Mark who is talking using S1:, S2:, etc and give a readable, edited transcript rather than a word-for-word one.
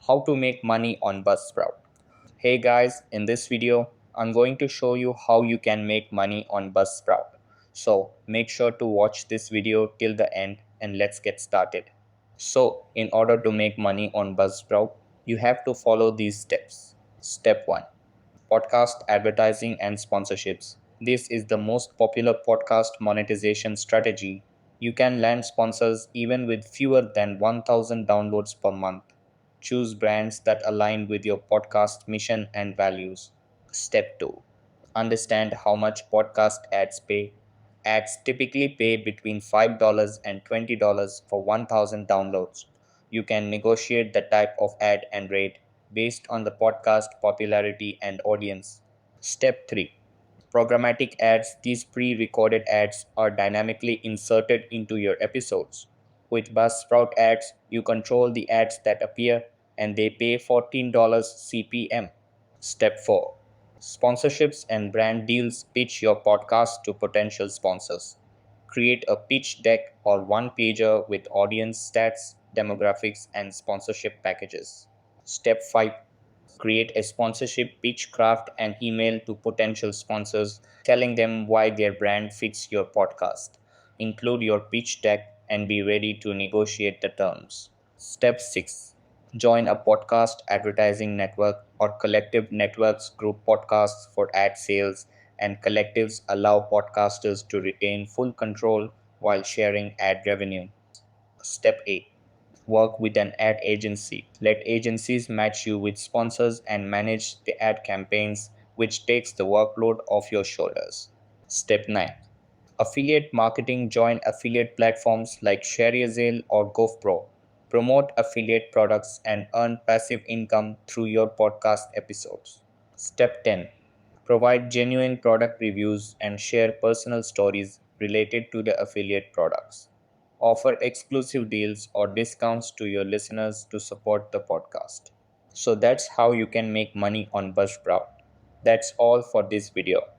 S1: How to make money on Buzzsprout. Hey guys, in this video, I'm going to show you how you can make money on Buzzsprout. So make sure to watch this video till the end and let's get started. So in order to make money on Buzzsprout, you have to follow these steps. Step 1. Podcast advertising and sponsorships. This is the most popular podcast monetization strategy. You can land sponsors even with fewer than 1000 downloads per month. Choose brands that align with your podcast mission and values. Step 2. Understand how much podcast ads pay. Ads typically pay between $5 and $20 for 1000 downloads. You can negotiate the type of ad and rate based on the podcast popularity and audience. Step 3. Programmatic ads. These pre recorded ads are dynamically inserted into your episodes. With Buzzsprout ads, you control the ads that appear and they pay $14 CPM. Step 4. Sponsorships and brand deals. Pitch your podcast to potential sponsors. Create a pitch deck or one pager with audience stats, demographics, and sponsorship packages. Step 5. Create a sponsorship pitch craft and email to potential sponsors telling them why their brand fits your podcast. Include your pitch deck and be ready to negotiate the terms. Step 6. Join a podcast advertising network or collective networks. Group podcasts for ad sales and collectives allow podcasters to retain full control while sharing ad revenue. Step 8. Work with an ad agency. Let agencies match you with sponsors and manage the ad campaigns, which takes the workload off your shoulders. Step 9. Affiliate marketing. Join affiliate platforms like ShareAsale or GoPro. Promote affiliate products and earn passive income through your podcast episodes. Step 10. Provide genuine product reviews and share personal stories related to the affiliate products. Offer exclusive deals or discounts to your listeners to support the podcast. So that's how you can make money on Buzzsprout. That's all for this video.